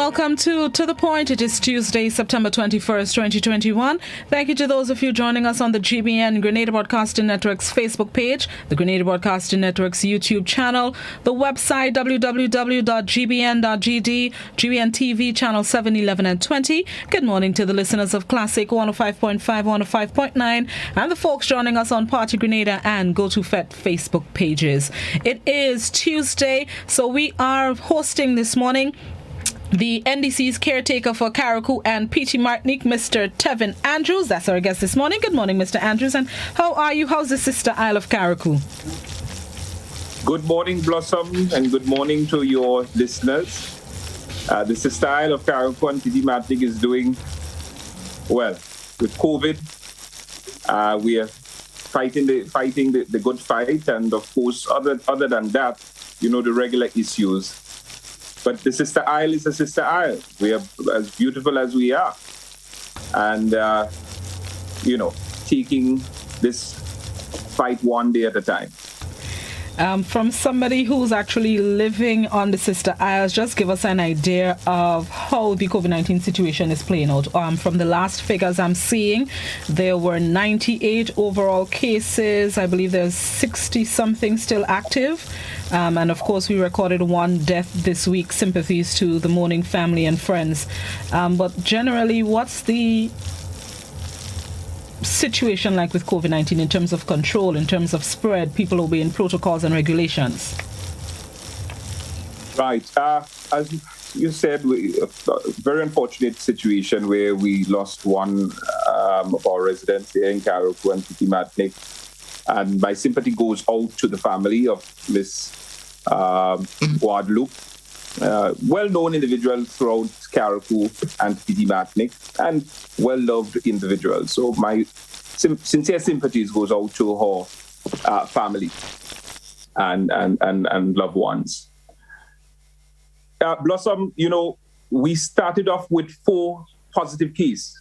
welcome to The Point. It is Tuesday, September 21st, 2021. Thank you to those of you joining us on the GBN Grenada Broadcasting Network's Facebook page, the Grenada Broadcasting Network's YouTube channel, the website www.gbn.gd, GBN TV channel 7, 11 and 20. Good morning to the listeners of Classic 105.5, 105.9 and the folks joining us on Party Grenada and Go to FET Facebook pages. It is Tuesday, so we are hosting this morning the NDC's caretaker for Cariacou and Petite Martnique, Mr. Tevin Andrews. That's our guest this morning. Good morning, Mr. Andrews. And how are you? How's the sister Isle of Cariacou? Good morning, Blossom, and good morning to your listeners. The sister Isle of Cariacou and Petite Martnique is doing well with COVID. We are fighting the good fight, and of course, other than that, the regular issues. But the sister isle is a sister isle. We are as beautiful as we are. And, taking this fight one day at a time. From somebody who's actually living on the sister isles, just give us an idea of how the COVID-19 situation is playing out. From the last figures I'm seeing, there were 98 overall cases. I believe there's 60-something still active. And of course, we recorded one death this week. Sympathies to the mourning family and friends. But generally, what's the situation like with COVID-19 in terms of control, in terms of spread, people obeying protocols and regulations? Right. As you said, a very unfortunate situation where we lost one of our residents here in Cariacou and Petite Martnique. And my sympathy goes out to the family of Miss Guadalupe, well-known individual throughout Cariacou and Petite Martnique, and well-loved individual. So my sincere sympathies goes out to her family and loved ones. Blossom, we started off with 4 positive cases,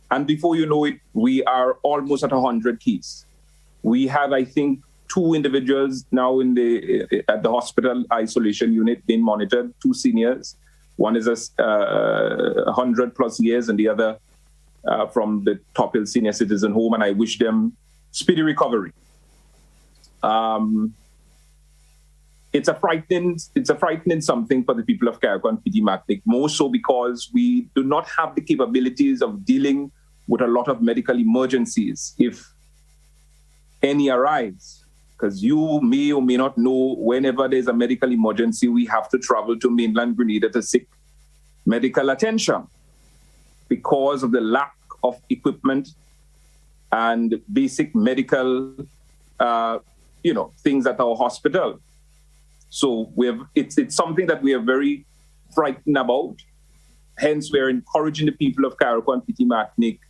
and before you know it, we are almost at 100 cases. We have, I think, 2 individuals now at the hospital isolation unit being monitored, 2 seniors. One is 100 plus years and the other from the Top Hill Senior Citizen Home, and I wish them speedy recovery. It's a frightening something for the people of Cariacou and Petite Martnique, more so because we do not have the capabilities of dealing with a lot of medical emergencies if any arise. Because you may or may not know, whenever there's a medical emergency, we have to travel to mainland Grenada to seek medical attention because of the lack of equipment and basic medical, things at our hospital. So it's something that we are very frightened about. Hence, we're encouraging the people of Cariacou and Petite Martnique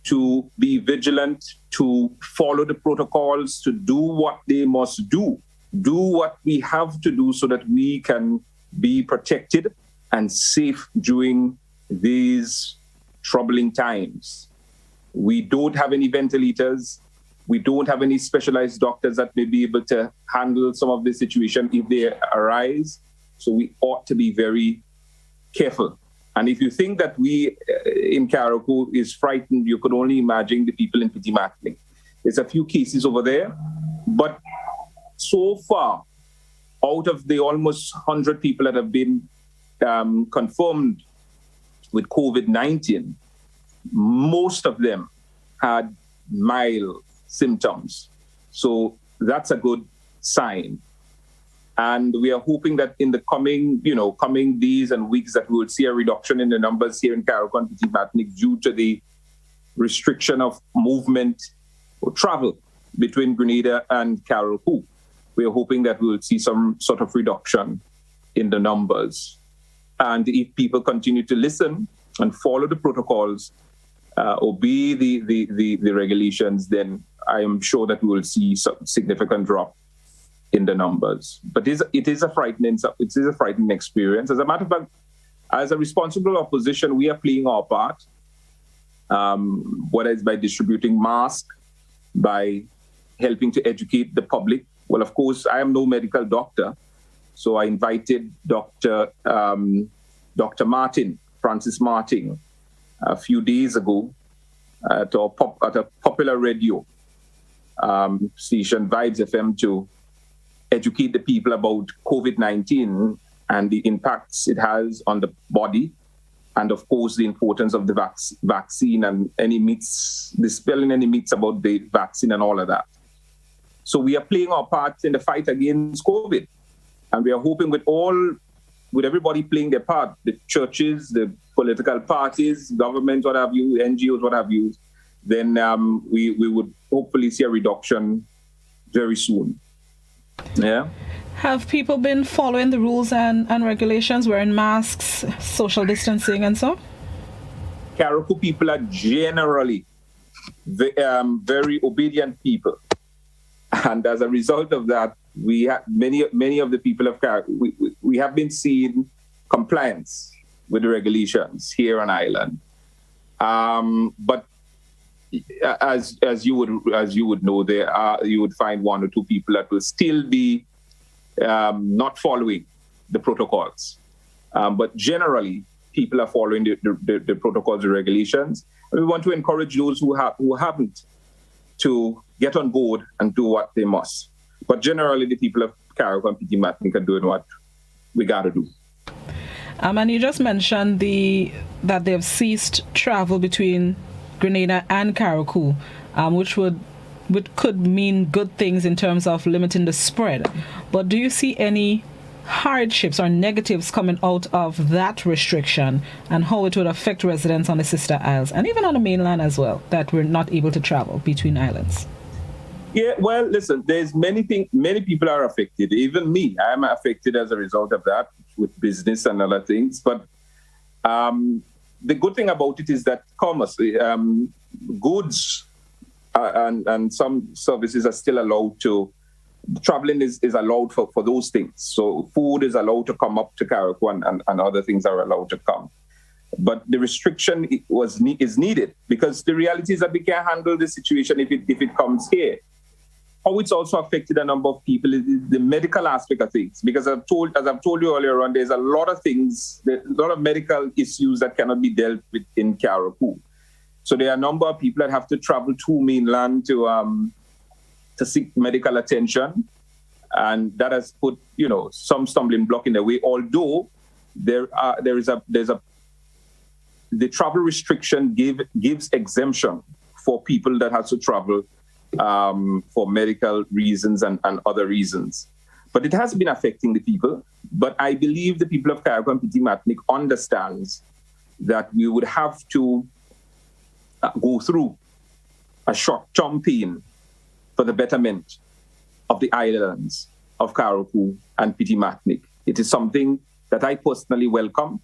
to be vigilant, to follow the protocols, to do what they must do what we have to do so that we can be protected and safe during these troubling times. We don't have any ventilators. We don't have any specialized doctors that may be able to handle some of the situation if they arise. So we ought to be very careful. And if you think that we in Cariacou is frightened, you could only imagine the people in Petite Martnique. There's a few cases over there, but so far, out of the almost 100 people that have been confirmed with COVID-19, most of them had mild symptoms. So that's a good sign. And we are hoping that in the coming days and weeks that we will see a reduction in the numbers here in Cariacou and Petite Martnique due to the restriction of movement or travel between Grenada and Cariacou. We are hoping that we will see some sort of reduction in the numbers. And if people continue to listen and follow the protocols, obey the regulations, then I am sure that we will see some significant drop in the numbers. But it is a frightening experience. As a matter of fact, as a responsible opposition, we are playing our part, whether it's by distributing masks, by helping to educate the public. Well, of course, I am no medical doctor, so I invited Dr. Dr. Francis Martin, a few days ago at a popular radio station, Vibes FM, to educate the people about COVID-19 and the impacts it has on the body, and of course the importance of the vaccine and dispelling any myths about the vaccine and all of that. So we are playing our part in the fight against COVID, and we are hoping with everybody playing their part, the churches, the political parties, government, what have you, NGOs, what have you, then we would hopefully see a reduction very soon. Yeah. Have people been following the rules and regulations, wearing masks, social distancing and so? Cariacou people are generally very obedient people. And as a result of that, we have many of the people of Cariacou, we have been seeing compliance with the regulations here on island. But as you would know, you would find one or two people that will still be not following the protocols. But generally, people are following the protocols and regulations. And we want to encourage those who haven't to get on board and do what they must. But generally, the people of Cariacou and Petite Martnique are doing what we got to do. And you just mentioned that they've ceased travel between Grenada and Cariacou, which could mean good things in terms of limiting the spread. But do you see any hardships or negatives coming out of that restriction, and how it would affect residents on the sister isles and even on the mainland as well, that we're not able to travel between islands? Yeah, well, listen, there's many people are affected. Even me, I'm affected as a result of that with business and other things. But the good thing about it is that commerce, goods and some services are still allowed to, traveling is allowed for those things. So food is allowed to come up to Cariacou and other things are allowed to come. But the restriction is needed because the reality is that we can't handle the situation if it comes here. How it's also affected a number of people is the medical aspect of things. Because as I've told you earlier on, there's a lot of things, a lot of medical issues that cannot be dealt with in Cariacou. So there are a number of people that have to travel to mainland to seek medical attention, and that has put some stumbling block in the way. Although the travel restriction gives exemption for people that have to travel for medical reasons and other reasons. But it has been affecting the people. But I believe the people of Cariacou and Petite Martnique understands that we would have to go through a short-term pain for the betterment of the islands of Cariacou and Petite Martnique. It is something that I personally welcome.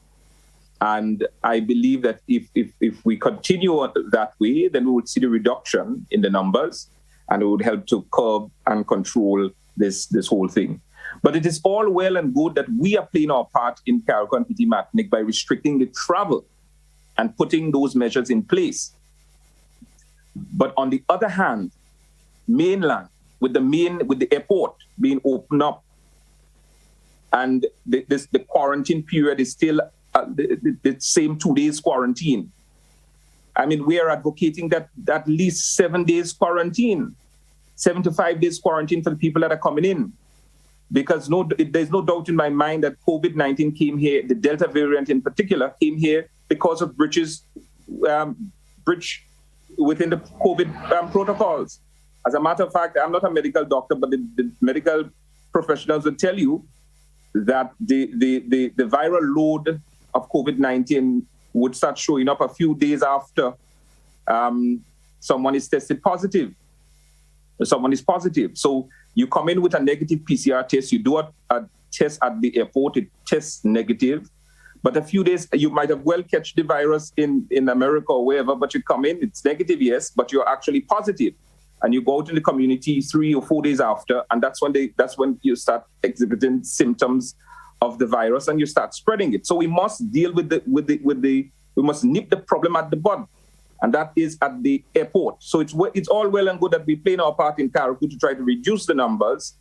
And I believe that if we continue that way, then we would see the reduction in the numbers, and it would help to curb and control this whole thing. But it is all well and good that we are playing our part in Cariacou and Petite Martnique by restricting the travel and putting those measures in place. But on the other hand, mainland, with the airport being opened up, and the quarantine period is still the same 2 days quarantine. I mean, we are advocating that at least 7 days quarantine, 7 to 5 days quarantine for the people that are coming in. Because there's no doubt in my mind that COVID-19 came here, the Delta variant in particular, came here because of breach within the COVID protocols. As a matter of fact, I'm not a medical doctor, but the medical professionals will tell you that the viral load of COVID-19 would start showing up a few days after someone is tested positive. Someone is positive. So you come in with a negative PCR test, you do a test at the airport, it tests negative. But a few days, you might have well catch the virus in America or wherever, but you come in, it's negative, yes, but you're actually positive. And you go out in the community 3 or 4 days after, and that's when you start exhibiting symptoms of the virus and you start spreading it. So we must deal we must nip the problem at the bud, and that is at the airport. So it's all well and good that we play our part in Cariacou to try to reduce the numbers,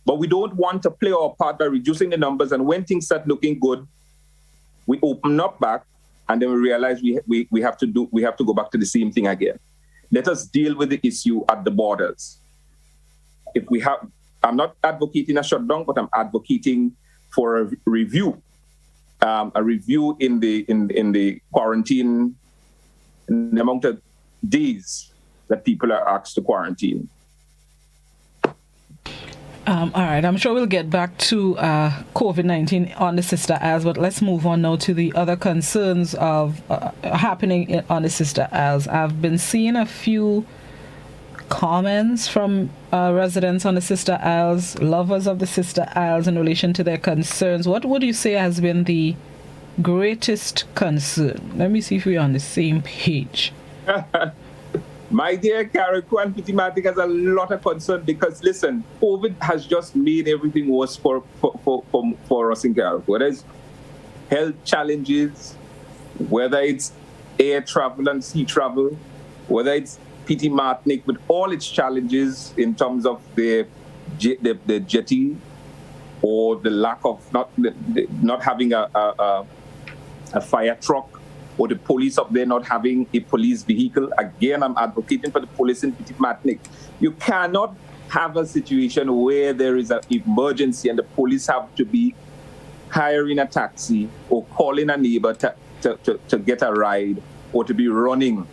but we don't want to play our part by reducing the numbers, and when things start looking good, We open up back, and then we realize we have to go back to the same thing again. Let us deal with the issue at the borders. I'm not advocating a shutdown, but I'm advocating for a review in the quarantine, in the amount of days that people are asked to quarantine. All right, I'm sure we'll get back to COVID-19 on the Sister Isles, but let's move on now to the other concerns of happening on the Sister Isles. I've been seeing a few comments from residents on the Sister Isles, lovers of the Sister Isles, in relation to their concerns. What would you say has been the greatest concern? Let me see if we're on the same page. My dear Cariacou and Petite Martnique has a lot of concern because, listen, COVID has just made everything worse for us in Cariacou. Whether it's health challenges, whether it's air travel and sea travel, whether it's Petite Martnique with all its challenges in terms of the jetty or the lack of not having a fire truck, or the police up there not having a police vehicle. Again, I'm advocating for the police in Petite Martnique. You cannot have a situation where there is an emergency and the police have to be hiring a taxi or calling a neighbor to get a ride or to be running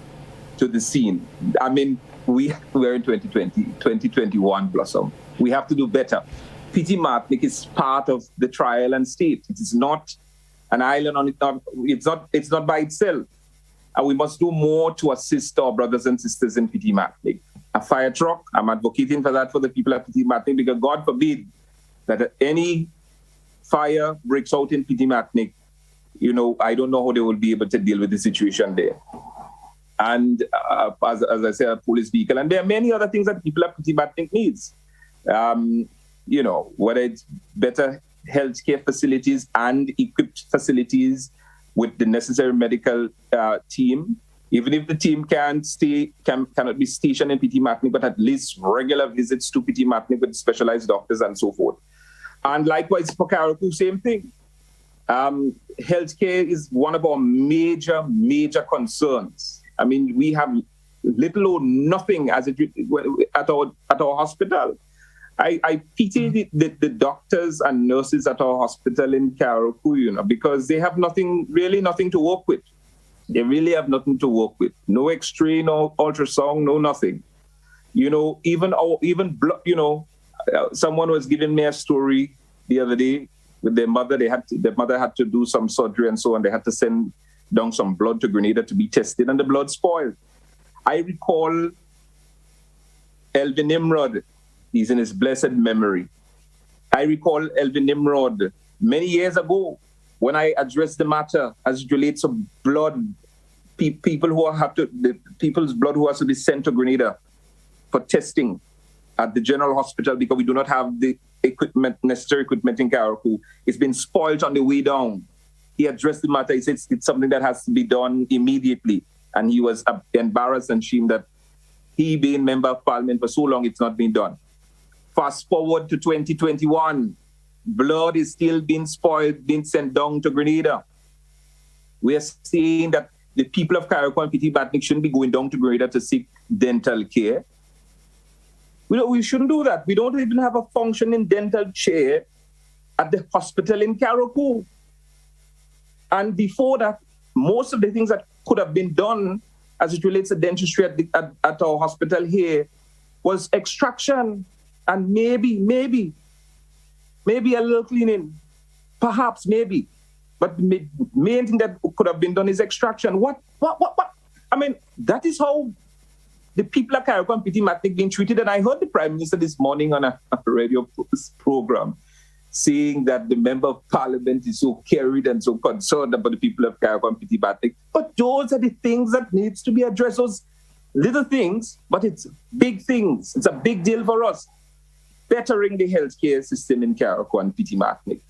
to the scene. I mean, we're in 2021, Blossom. We have to do better. Petite Martnique is part of the trial state. It is not an island on it. It's not by itself. And we must do more to assist our brothers and sisters in Petite Martnique. A fire truck, I'm advocating for that for the people at Petite Martnique, because God forbid that any fire breaks out in Petite Martnique, I don't know how they will be able to deal with the situation there. And as I said, a police vehicle. And there are many other things that people at Petite Martnique needs. Whether it's better healthcare facilities and equipped facilities with the necessary medical team. Even if the team cannot be stationed in Petite Martnique, but at least regular visits to Petite Martnique with specialized doctors and so forth. And likewise for Cariacou, same thing. Healthcare is one of our major concerns. I mean, we have little or nothing at our hospital. I pity the doctors and nurses at our hospital in Cariacou, because they have nothing to work with. They really have nothing to work with. No X-ray, no ultrasound, no nothing. Someone was giving me a story the other day with their mother. Their mother had to do some surgery and so on. They had to send down some blood to Grenada to be tested, and the blood spoiled. I recall Elvin Nimrod. He's in his blessed memory. I recall Elvin Nimrod many years ago when I addressed the matter as it relates to blood, people's blood who has to be sent to Grenada for testing at the General Hospital because we do not have the necessary equipment in Cariacou. It's been spoiled on the way down. He addressed the matter. He said it's something that has to be done immediately. And he was embarrassed and ashamed that he, being member of parliament for so long, it's not been done. Fast forward to 2021, blood is still being spoiled, being sent down to Grenada. We are saying that the people of Cariacou and Petite Martnique shouldn't be going down to Grenada to seek dental care. We shouldn't do that. We don't even have a functioning dental chair at the hospital in Cariacou. And before that, most of the things that could have been done as it relates to dentistry at our hospital here was extraction. And maybe a little cleaning, perhaps, maybe. But the main thing that could have been done is extraction. What? I mean, that is how the people of Cariacou and Petite Martnique being treated. And I heard the Prime Minister this morning on a radio program saying that the Member of Parliament is so carried and so concerned about the people of Cariacou and Petite Martnique. But those are the things that needs to be addressed. Those little things, but it's big things. It's a big deal for us. Bettering the healthcare system in Cariacou and Petite Martnique.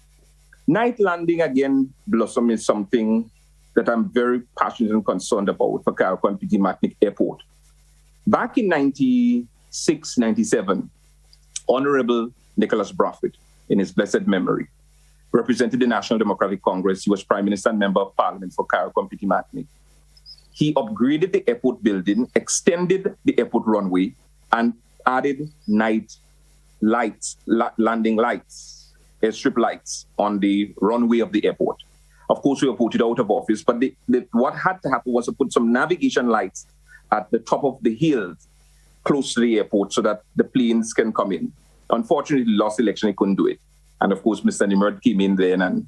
Night landing, again, Blossom, is something that I'm very passionate and concerned about for Cariacou and Petite Martnique Airport. Back in 96-97, Honorable Nicholas Braffett, in his blessed memory, represented the National Democratic Congress. He was Prime Minister and Member of Parliament for Cariacou and Petite Martnique. He upgraded the airport building, extended the airport runway, and added night lights, landing lights, airstrip lights on the runway of the airport. Of course, we were voted out of office, but what had to happen was to put some navigation lights at the top of the hill close to the airport so that the planes can come in. Unfortunately, lost the election, he couldn't do it. And of course, Mr. Nimrod came in then and,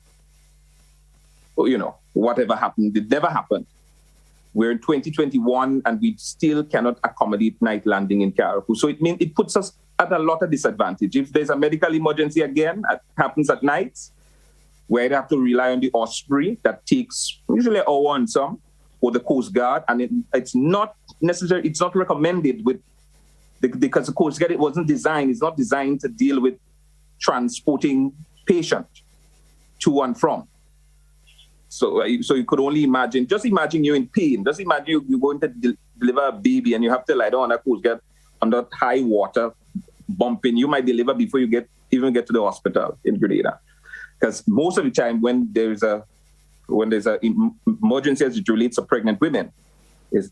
whatever happened, it never happened. We're in 2021 and we still cannot accommodate night landing in Cariacou. So it puts us at a lot of disadvantage. If there's a medical emergency again, it happens at night, where they have to rely on the Osprey that takes usually an hour and some, or the Coast Guard, and it's not necessary, it's not recommended because the Coast Guard, it's not designed to deal with transporting patient to and from. So you could only imagine, just imagine you're in pain. Just imagine you're going to deliver a baby and you have to lie down on a Coast Guard under high water, bumping. You might deliver before you even get to the hospital in Grenada. Because most of the time when there's an emergency as it relates to pregnant women,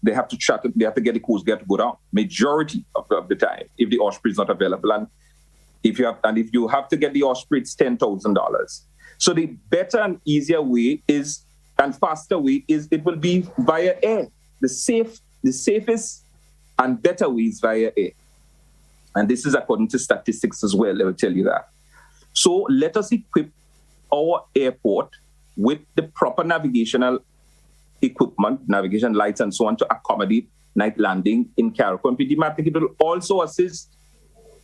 they have to get the Coast Guard to go down. Majority of the time, if the Osprey is not available, and if you have to get the Osprey, it's $10,000. So the better and easier way and faster way it will be via air. The safest and better way is via air. And this is according to statistics as well, I will tell you that. So let us equip our airport with the proper navigational equipment, navigation lights and so on, to accommodate night landing in Cariacou and Petite Martnique. It will also assist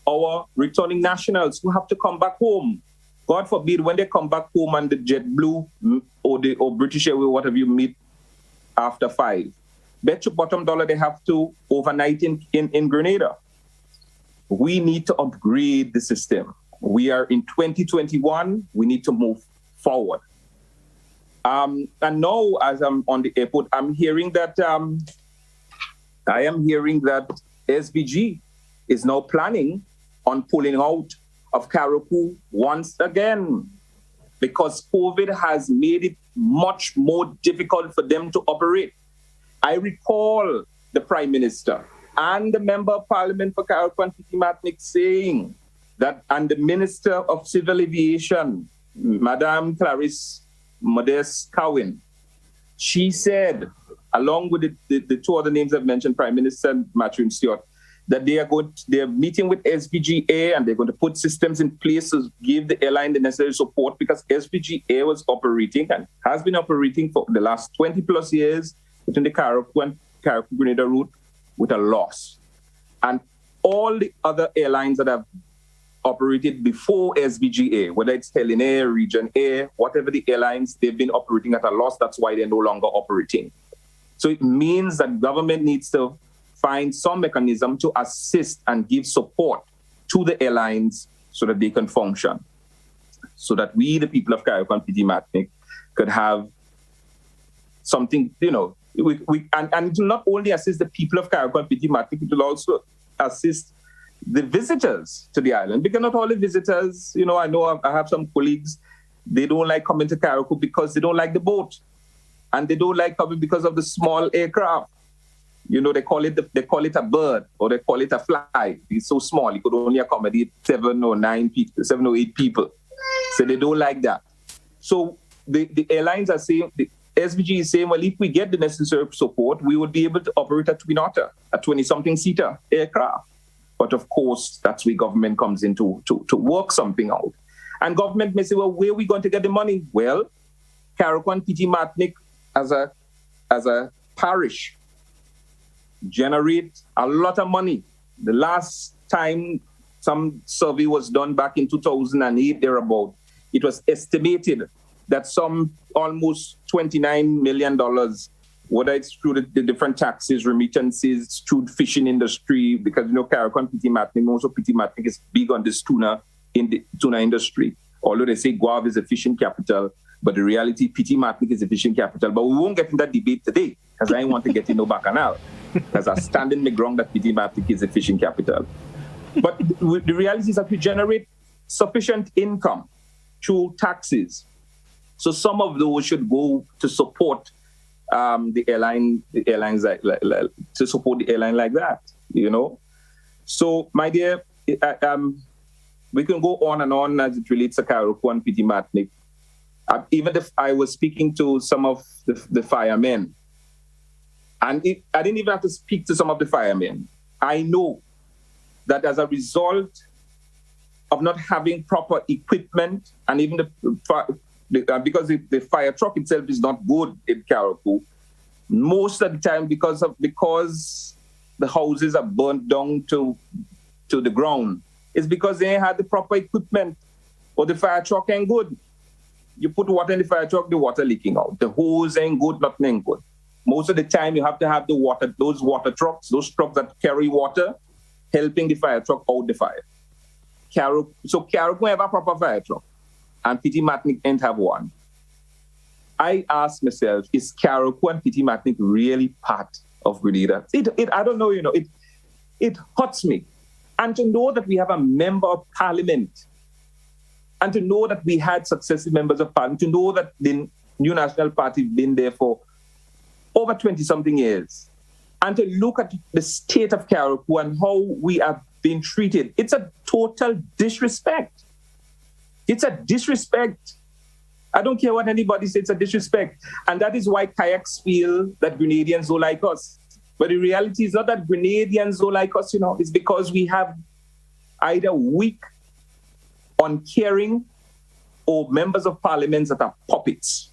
our returning nationals who have to come back home. God forbid, when they come back home and the JetBlue or British Airways, whatever you meet after 5, bet your bottom dollar they have to overnight in Grenada. We need to upgrade the system. We are in 2021. We need to move forward. And now, as I'm on the airport, I'm hearing that SBG is now planning on pulling out of Cariacou once again, because COVID has made it much more difficult for them to operate. I recall the Prime Minister and the Member of Parliament for Cariacou and Petite Martnique saying that, and the Minister of Civil Aviation, Madame Clarice Modeste Cowan, she said, along with the two other names I've mentioned, Prime Minister and Matthew Stewart, that they're meeting with SBGA and they're going to put systems in place to give the airline the necessary support, because SBGA was operating and has been operating for the last 20 plus years within the Cariacou and Grenada route with a loss. And all the other airlines that have operated before SBGA, whether it's Helen Air, Region Air, whatever the airlines, they've been operating at a loss. That's why they're no longer operating. So it means that government needs to find some mechanism to assist and give support to the airlines so that they can function, so that we, the people of Cariacou and Petite Martnique, could have something, and it will not only assist the people of Cariacou and Petite Martnique, it will also assist the visitors to the island, because not all the visitors, I know I have some colleagues, they don't like coming to Cariacou because they don't like the boat, and they don't like coming because of the small aircraft. They call it a bird, or they call it a fly. It's so small, it could only accommodate 7 or 8 people. So they don't like that. So the airlines are saying, the SVG is saying, well, if we get the necessary support, we would be able to operate a Twin Otter, a 20-something seater aircraft. But of course, that's where government comes in to work something out. And government may say, well, where are we going to get the money? Well, Cariacou and Petite Martnique as a parish generate a lot of money. The last time some survey was done back in 2008, thereabout, it was estimated that some almost $29 million, whether it's through the different taxes, remittances, through the fishing industry, because Cariacou and Petite Martnique, also Petite Martnique is big on this tuna industry. Although they say Guave is a fishing capital, but the reality, Petite Martnique is a fishing capital. But we won't get in that debate today, because I want to get into Bacchanal, because I stand in my ground that Petite Martnique is a fishing capital. But the reality is that we generate sufficient income through taxes. So some of those should go to support the airlines to support the airline like that, you know. So, my dear, we can go on and on as it relates to Cariacou and Petite Martnique. Even if I was speaking to some of the firemen, and I didn't even have to speak to some of the firemen. I know that as a result of not having proper equipment, and even because the fire truck itself is not good in Cariacou, most of the time because the houses are burnt down to the ground, it's because they ain't had the proper equipment, or the fire truck ain't good. You put water in the fire truck, the water leaking out. The hose ain't good, nothing ain't good. Most of the time, you have to have those water trucks, those trucks that carry water, helping the fire truck out the fire. So Cariacou have a proper fire truck, and Petite Martnique ain't have one. I ask myself, is Cariacou and Petite Martnique really part of Grenada? I don't know, it hurts me. And to know that we have a member of parliament, and to know that we had successive members of parliament, to know that the New National Party been there for over 20-something years, and to look at the state of Cariacou and how we have been treated, it's a total disrespect. It's a disrespect. I don't care what anybody says, it's a disrespect. And that is why kayaks feel that Grenadians don't like us. But the reality is not that Grenadians don't like us, it's because we have either weak, uncaring, or members of parliament that are puppets,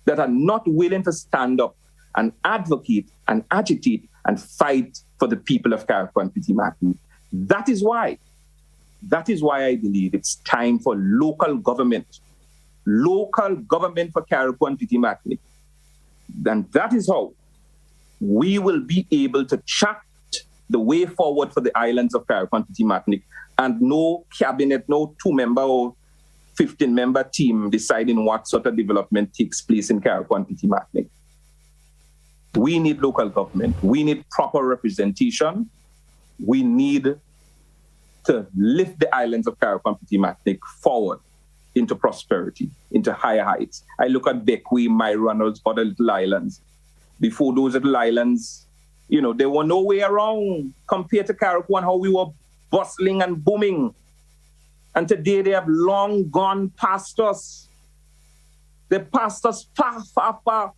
that are not willing to stand up and advocate and agitate and fight for the people of Cariacou and Petite Martnique. That is why I believe it's time for local government for Cariacou and Petite Martnique. And that is how we will be able to chart the way forward for the islands of Cariacou and Petite Martnique, and no cabinet, no 2-member or 15-member team deciding what sort of development takes place in Cariacou and Petite Martnique. We need local government. We need proper representation. We need to lift the islands of Cariacou and Petite Martnique forward into prosperity, into higher heights. I look at Bequia, Myro, and those other little islands. Before those little islands, they were no way around compared to Cariacou and how we were bustling and booming. And today they have long gone past us. They passed us far, far, far.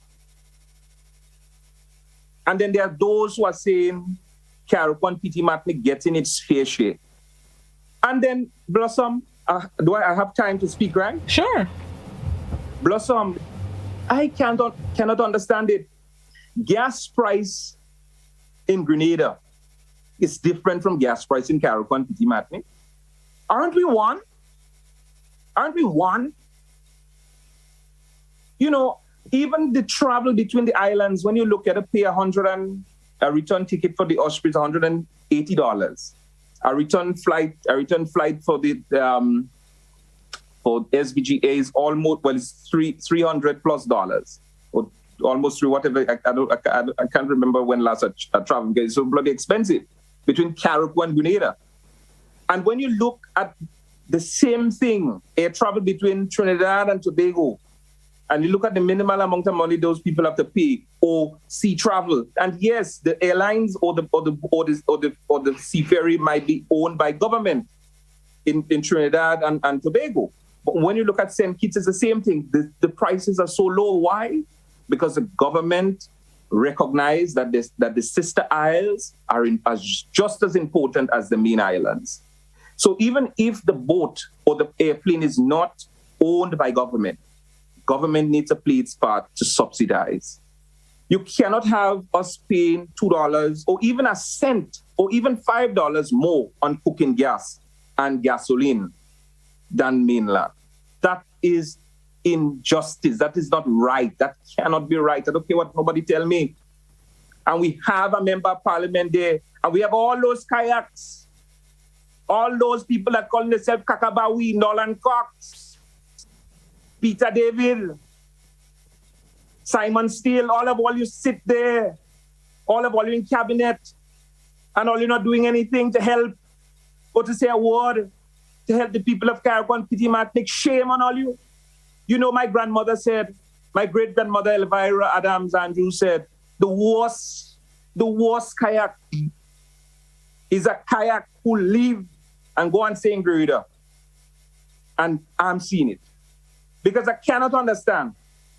And then there are those who are saying Cariacou and Petite Martnique getting its fair share. And then, Blossom, do I have time to speak, right? Sure. Blossom, I cannot understand it. Gas price in Grenada is different from gas price in Cariacou and Petite Martnique. Aren't we one? Even the travel between the islands, when you look at a return ticket for the Ospreys, $180. A return flight for the for SVGA is almost, it's $300+, or almost through whatever. I can't remember when last I traveled. It's so bloody expensive between Cariacou and Grenada. And when you look at the same thing, air travel between Trinidad and Tobago, and you look at the minimal amount of money those people have to pay, or sea travel, and yes, the airlines or the sea ferry might be owned by government in Trinidad and Tobago. But when you look at St. Kitts, it's the same thing. The prices are so low. Why? Because the government recognize that the sister isles are just as important as the main islands. So even if the boat or the airplane is not owned by government needs to play its part to subsidize. You cannot have us paying $2 or even a cent or even $5 more on cooking gas and gasoline than mainland. That is injustice. That is not right. That cannot be right. I don't care what nobody tell me. And we have a member of parliament there, and we have all those kayaks, all those people that call themselves Kakabawi, Nolan Cox, Peter David, Simon Steele, all of you sit there, all of you in cabinet, and all you're not doing anything to help or to say a word to help the people of Cariacou and Petite Martnique. Shame on all you. You know, my grandmother said, my great-grandmother Elvira Adams Andrews said, the worst kayak is a kayak who leave and go and stay in Grenada. And I'm seeing it. Because I cannot understand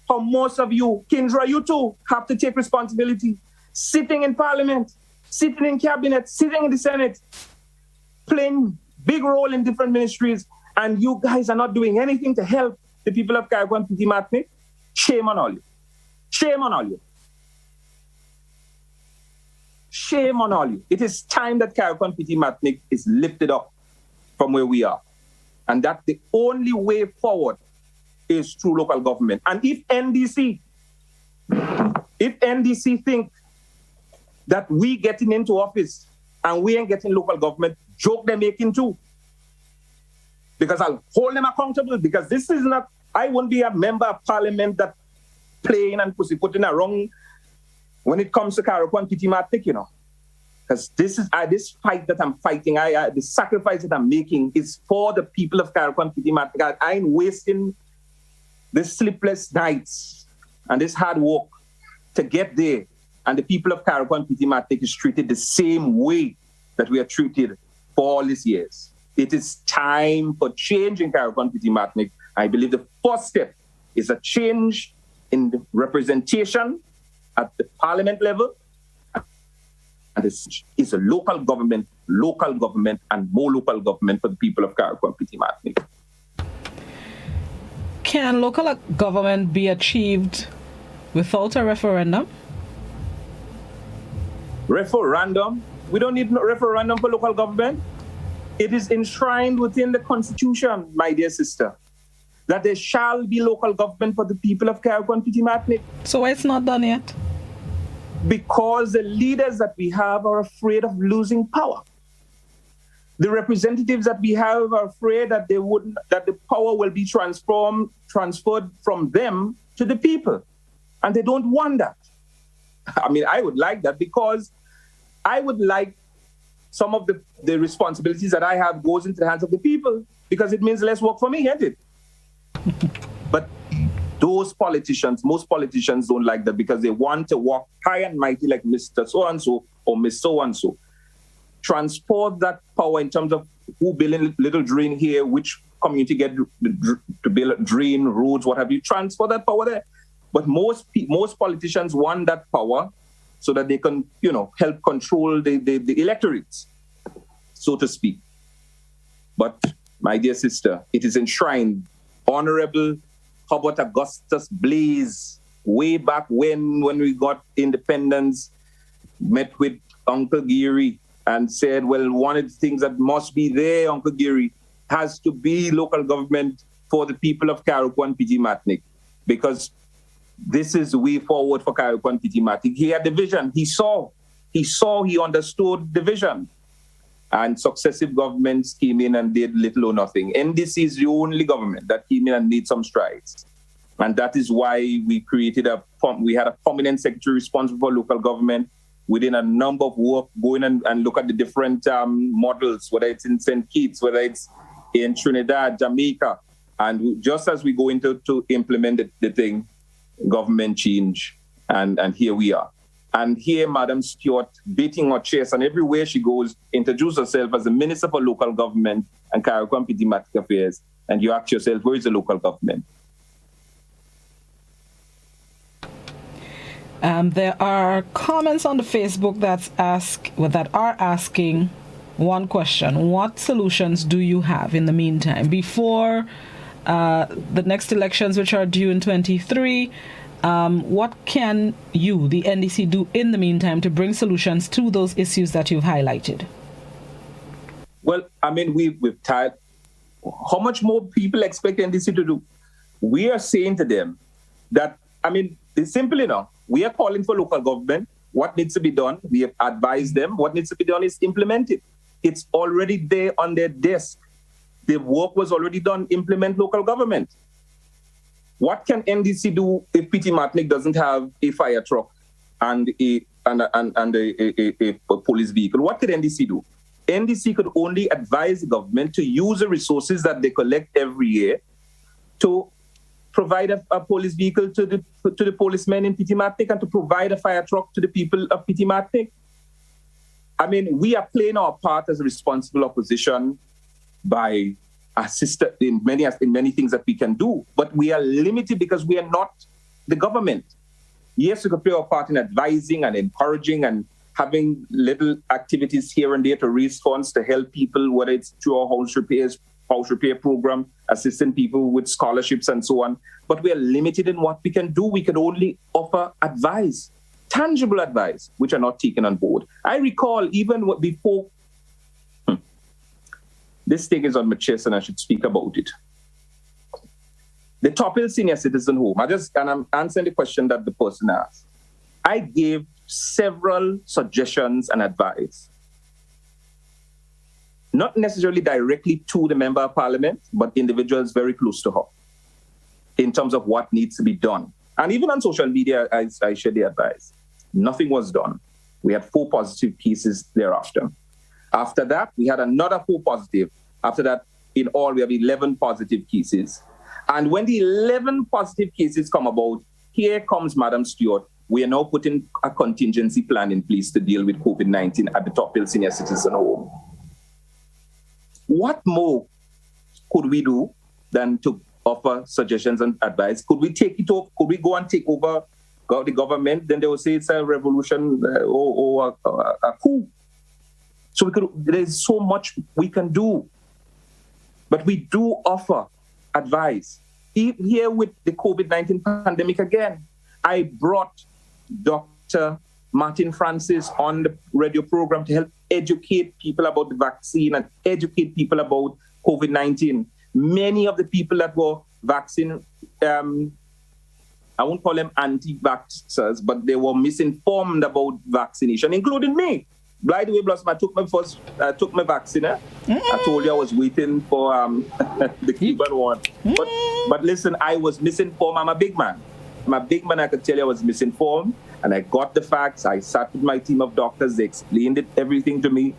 how most of you, Kindra, you too, have to take responsibility. Sitting in Parliament, sitting in Cabinet, sitting in the Senate, playing big role in different ministries, and you guys are not doing anything to help the people of Cariacou and Petite Martnique. Shame on all you. Shame on all you. Shame on all you. It is time that Cariacou and Petite Martnique is lifted up from where we are. And that the only way forward is through local government. And if NDC think that we getting into office and we ain't getting local government, joke they're making too. Because I'll hold them accountable, because this is not, I won't be a member of parliament that playing and pussyfooting around when it comes to Cariacou and Petite Martnique, you know. Because this is this fight that I'm fighting, the sacrifice that I'm making is for the people of Cariacou and Petite Martnique. I ain't wasting the sleepless nights and this hard work to get there. And the people of Cariacou and Petite Martnique is treated the same way that we are treated for all these years. It is time for change in Cariacou and Petite Martnique. I believe the first step is a change in the representation at the parliament level. And this is a local government, and more local government for the people of Cariacou and Petite Martnique. Can local government be achieved without a referendum? Referendum? We don't need no referendum for local government. It is enshrined within the Constitution, my dear sister, that there shall be local government for the people of Cariacou and Petite Martnique. So why it's not done yet? Because the leaders that we have are afraid of losing power. The representatives that we have are afraid that that the power will be transferred from them to the people. And they don't want that. I mean, I would like that, because I would like some of the responsibilities that I have goes into the hands of the people, because it means less work for me, isn't it? But most politicians don't like that, because they want to walk high and mighty like Mr. So-and-so or Miss So-and-so. Transport that power in terms of who build a little drain here, which community get to build a drain, roads, what have you. Transfer that power there. But most politicians want that power so that they can, help control the electorates, so to speak. But, my dear sister, it is enshrined. Honorable Hubert Augustus Blaze, way back when we got independence, met with Uncle Geary and said, well, one of the things that must be there, Uncle Geary, has to be local government for the people of Cariacou and Petite Martnique, because this is the way forward for Cariacou and Petite Martnique. He had the vision. He understood the vision. And successive governments came in and did little or nothing. NDC is the only government that came in and made some strides. And that is why we had a prominent secretary responsible for local government. Within a number of work, going and look at the different models, whether it's in St. Kitts, whether it's in Trinidad, Jamaica. And just as we go into to implement the thing, government change, and here we are. And here, Madam Stewart, beating her chest, and everywhere she goes, introduce herself as the Minister for Local Government and Cariacou and Petite Martnique Affairs. And you ask yourself, where is the local government? There are comments on the Facebook that are asking one question: what solutions do you have in the meantime before the next elections, which are due in 2023? What can you, the NDC, do in the meantime to bring solutions to those issues that you've highlighted? Well, I mean, we've tried. How much more people expect NDC to do? We are saying to them that, I mean, it's simple enough. We are calling for local government. What needs to be done? We have advised them. What needs to be done is implemented. It's already there on their desk. The work was already done. Implement local government. What can NDC do if Petite Martnique doesn't have a fire truck and a police vehicle? What can NDC do? NDC could only advise the government to use the resources that they collect every year to provide a police vehicle to the policemen in Petite Martnique and to provide a fire truck to the people of Petite Martnique. I mean, we are playing our part as a responsible opposition by assisting in many things that we can do, but we are limited because we are not the government. Yes, we could play our part in advising and encouraging and having little activities here and there to raise funds to help people, whether it's through our house repair program, assisting people with scholarships and so on. But we are limited in what we can do. We can only offer advice, tangible advice, which are not taken on board. I recall even before, this thing is on my chest and I should speak about it. The Top Hill Senior Citizen Home, I'm answering the question that the person asked. I gave several suggestions and advice, not necessarily directly to the Member of Parliament, but individuals very close to her in terms of what needs to be done. And even on social media, I shared the advice. Nothing was done. We had 4 positive cases thereafter. After that, we had another 4 positive. After that, in all, we have 11 positive cases. And when the 11 positive cases come about, here comes Madam Stewart. We are now putting a contingency plan in place to deal with COVID-19 at the Top Hill Senior Citizen Home. What more could we do than to offer suggestions and advice? Could we take it off? Could we go and take over the government? Then they will say it's a revolution or a coup. So there's so much we can do. But we do offer advice. Here with the COVID-19 pandemic again, I brought Dr. Martin Francis on the radio program to help educate people about the vaccine and educate people about COVID-19. Many of the people that were vaccine, I won't call them anti-vaxxers, but they were misinformed about vaccination, including me. By the way, Blossom, I took my vaccine. I told you I was waiting for the Cuban one. But listen, I was misinformed. I'm a big man. I could tell you I was misinformed. And I got the facts. I sat with my team of doctors. They explained everything to me.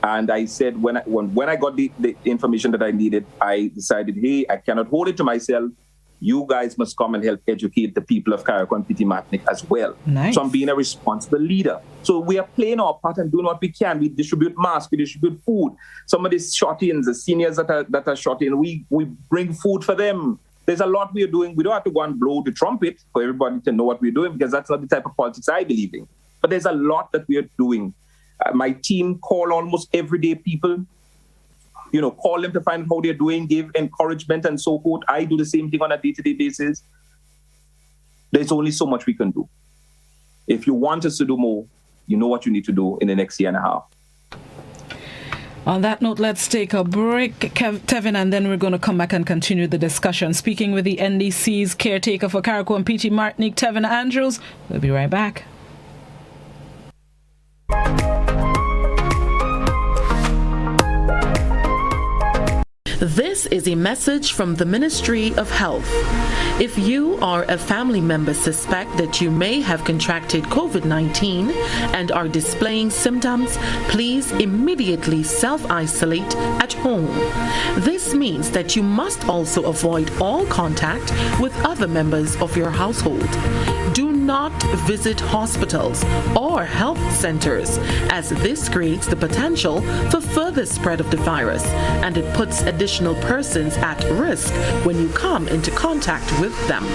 And I said, when I got the information that I needed, I decided, hey, I cannot hold it to myself. You guys must come and help educate the people of Cariacou and Petite Martnique as well. Nice. So I'm being a responsible leader. So we are playing our part and doing what we can. We distribute masks, we distribute food. Some of these shut-ins, the seniors that are shut in, we bring food for them. There's a lot we are doing. We don't have to go and blow the trumpet for everybody to know what we're doing, because that's not the type of politics I believe in. But there's a lot that we are doing. My team call almost everyday people, call them to find out how they're doing, give encouragement and so forth. I do the same thing on a day-to-day basis. There's only so much we can do. If you want us to do more, you know what you need to do in the next year and a half. On that note, let's take a break, Tevin, and then we're going to come back and continue the discussion. Speaking with the NDC's caretaker for Cariacou and Petite Martnique, Tevin Andrews. We'll be right back. This is a message from the Ministry of Health. If you or a family member suspect that you may have contracted COVID-19 and are displaying symptoms, please immediately self-isolate at home. This means that you must also avoid all contact with other members of your household. Do not visit hospitals or health centers, as this creates the potential for further spread of the virus, and it puts additional persons at risk when you come into contact with them.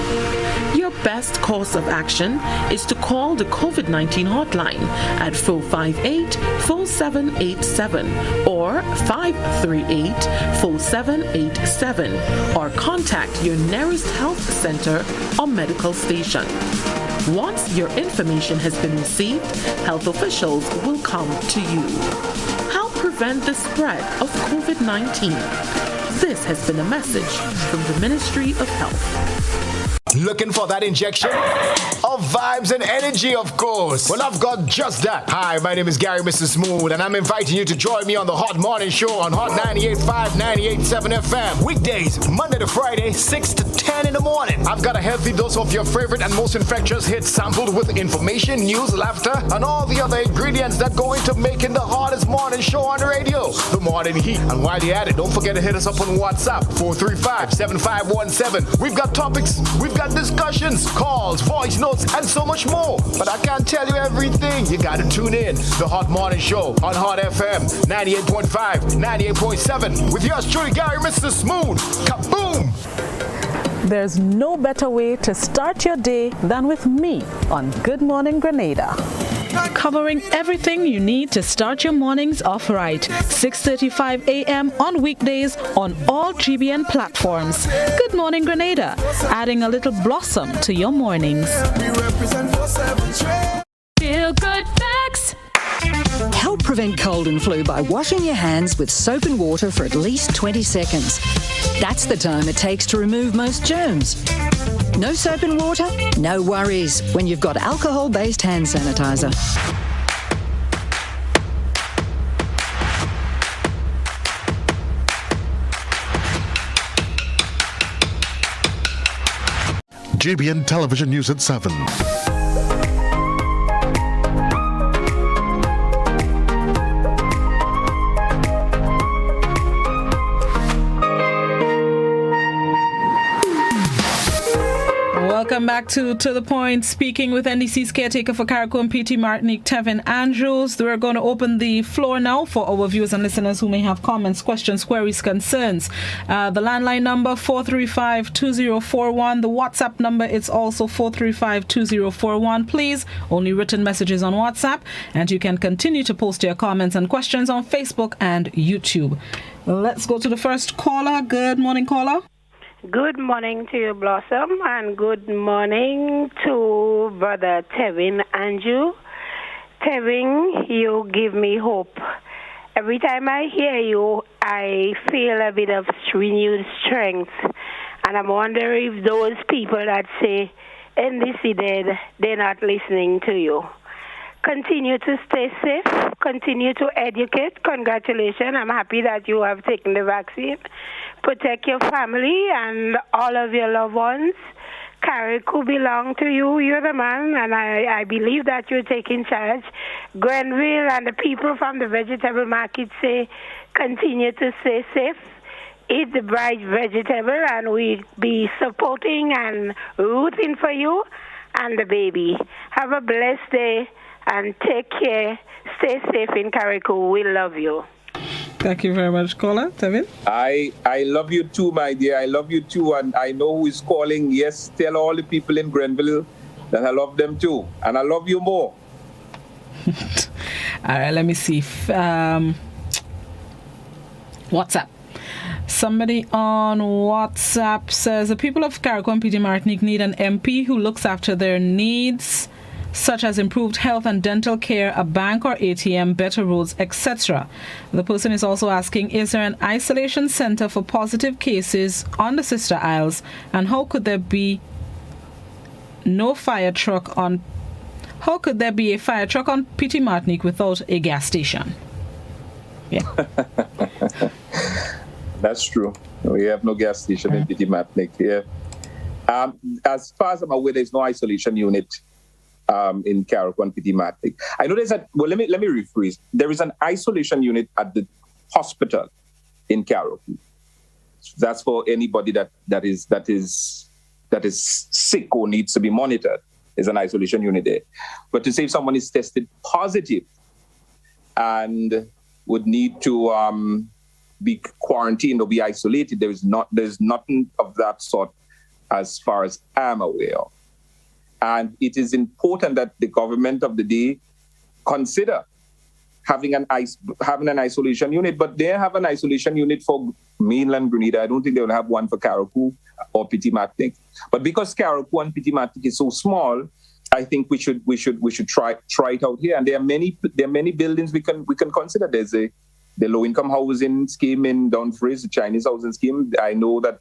Your best course of action is to call the COVID-19 hotline at 458-4787 or 538-4787, or contact your nearest health center or medical station. Once your information has been received, health officials will come to you. Help prevent the spread of COVID-19. This has been a message from the Ministry of Health. Looking for that injection of vibes and energy, of course? Well, I've got just that. Hi, my name is Gary, Mr. Smooth, and I'm inviting you to join me on the Hot Morning Show on Hot 98.5, 98.7 FM. Weekdays, Monday to Friday, 6 to 10 in the morning. I've got a healthy dose of your favorite and most infectious hits sampled with information, news, laughter, and all the other ingredients that go into making the hottest morning show on the radio, The Morning Heat. And while you're at it, don't forget to hit us up on WhatsApp, 435-7517. We've got topics, we've got discussions, calls, voice notes, and so much more. But I can't tell you everything. You gotta tune in. The Hot Morning Show on Hot FM 98.5, 98.7 with yours truly, Gary, Mr. Smooth. Kaboom! There's no better way to start your day than with me on Good Morning Grenada. Covering everything you need to start your mornings off right. 6:35 a.m. on weekdays on all GBN platforms. Good Morning Grenada, adding a little blossom to your mornings. Feel good facts. Help prevent cold and flu by washing your hands with soap and water for at least 20 seconds. That's the time it takes to remove most germs. No soap and water? No worries when you've got alcohol-based hand sanitizer. GBN Television News at 7. Welcome back to the Point, speaking with NDC's caretaker for Cariacou and Petite Martnique, Tevin Andrews. We're going to open the floor now for our viewers and listeners who may have comments, questions, queries, concerns. The landline number 435-2041. The WhatsApp number is also 435-2041. Please, only written messages on WhatsApp, and you can continue to post your comments and questions on Facebook and YouTube. Let's go to the first caller. Good morning, caller. Good morning to you, Blossom, and good morning to Brother Tevin Andrews. Tevin, you give me hope. Every time I hear you, I feel a bit of renewed strength, and I'm wondering if those people that say NDC dead, they're not listening to you. Continue to stay safe. Continue to educate. Congratulations. I'm happy that you have taken the vaccine. Protect your family and all of your loved ones. Cariacou belong to you. You're the man, and I believe that you're taking charge. Grenville and the people from the vegetable market say continue to stay safe. Eat the bright vegetable, and we'll be supporting and rooting for you and the baby. Have a blessed day. And take care. Stay safe in Cariacou. We love you. Thank you very much, caller. Tevin? I love you too, my dear. I love you too. And I know who is calling. Yes, tell all the people in Grenville that I love them too. And I love you more. All right, let me see. WhatsApp. Somebody on WhatsApp says, the people of Cariacou and Petite Martnique need an MP who looks after their needs, such as improved health and dental care, a bank or ATM, better roads, etc. The person is also asking, is there an isolation center for positive cases on the Sister Isles, and how could there be a fire truck on Petite Martnique without a gas station? Yeah. That's true. We have no gas station in Petite Martnique here. As far as I'm aware, there's no isolation unit in Cariacou and Petite Martnique. I know there's let me rephrase. There is an isolation unit at the hospital in Cariacou. That's for anybody that is sick or needs to be monitored. There's an isolation unit there. But to say if someone is tested positive and would need to be quarantined or be isolated, there's nothing of that sort as far as I'm aware of. And it is important that the government of the day consider having an isolation unit, but they have an isolation unit for mainland Grenada. I don't think they will have one for Cariacou or Petite Martnique. But because Cariacou and Petite Martnique is so small, I think we should try it out here. And there are many buildings we can consider. There's the low income housing scheme in Dumfries, the Chinese housing scheme. I know that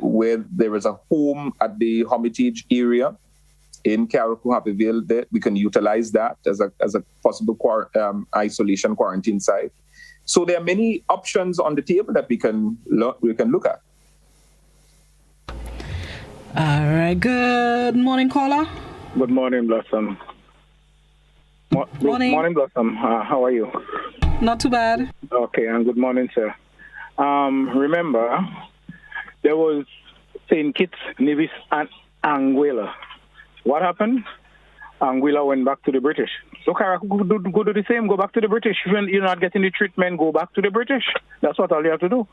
where there is a home at the Hermitage area in Cariacou, Happyville, that we can utilize that as a possible isolation quarantine site. So there are many options on the table that we can look at. All right. Good morning, caller. Good morning, Blossom. Morning. Morning, Blossom. How are you? Not too bad. Okay, and good morning, sir. Remember, there was St. Kitts, Nevis, and Anguilla. What happened? Anguilla went back to the British. So Cariacou go do the same, go back to the British. When you're not getting the treatment, go back to the British. That's what all you have to do.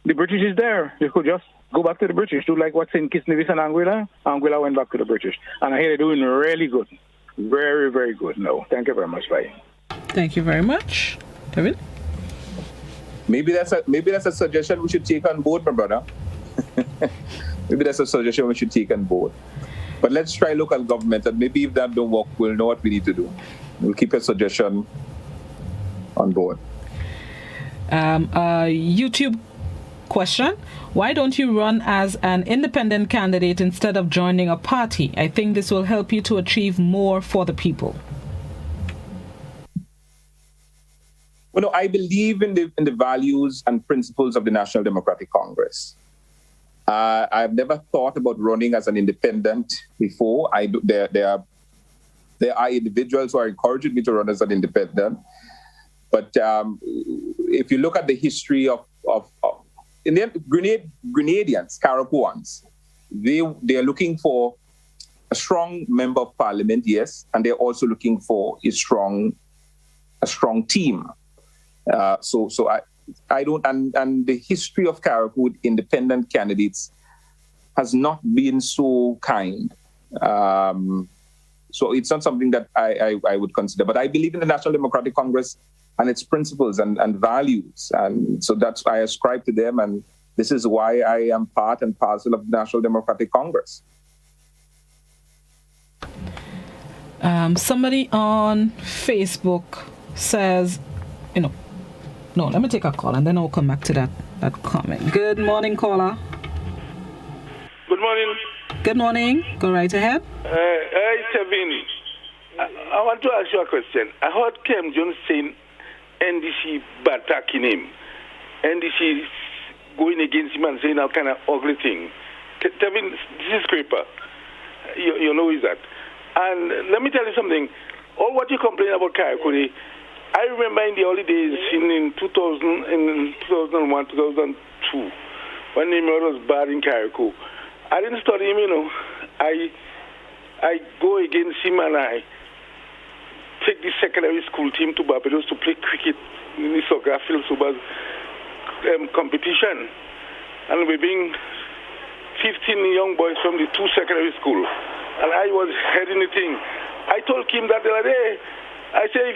The British is there. You could just go back to the British. Do like what St. Kitts, Nevis, and Anguilla. Anguilla went back to the British. And I hear they're doing really good. Very, very good. No, thank you very much. Bye. Thank you very much. Tevin? Maybe that's a suggestion we should take on board, my brother. Maybe that's a suggestion we should take on board. But let's try local government, and maybe if that don't work, we'll know what we need to do. We'll keep your suggestion on board. YouTube question: why don't you run as an independent candidate instead of joining a party? I think this will help you to achieve more for the people. Well, no, I believe in the values and principles of the National Democratic Congress. I've never thought about running as an independent before. There are individuals who are encouraging me to run as an independent. But if you look at the history of in the end, Grenadians, Cariacouans, they are looking for a strong member of parliament, yes, and they're also looking for a strong team. So I don't, and the history of Cariacou with independent candidates has not been so kind. So it's not something that I would consider. But I believe in the National Democratic Congress and its principles and values. And so that's why I ascribe to them. And this is why I am part and parcel of the National Democratic Congress. Somebody on Facebook says, no, let me take a call and then I'll come back to that comment. Good morning, caller. Good morning. Good morning. Go right ahead. Hey, Tevin. I want to ask you a question. I heard Kem Jones saying NDC attacking him. NDC going against him and saying all kind of ugly thing. Tevin, this is Creeper. You know who is that? And let me tell you something. All what you complain about Cariacou, I remember in the early days in 2001, 2002, when the murder was bad in Cariacou. I didn't study him, I go against him and I take the secondary school team to Barbados to play cricket in the soccer field competition. And we being 15 young boys from the two secondary school. And I was heading the thing. I told Kim that the other day, I said,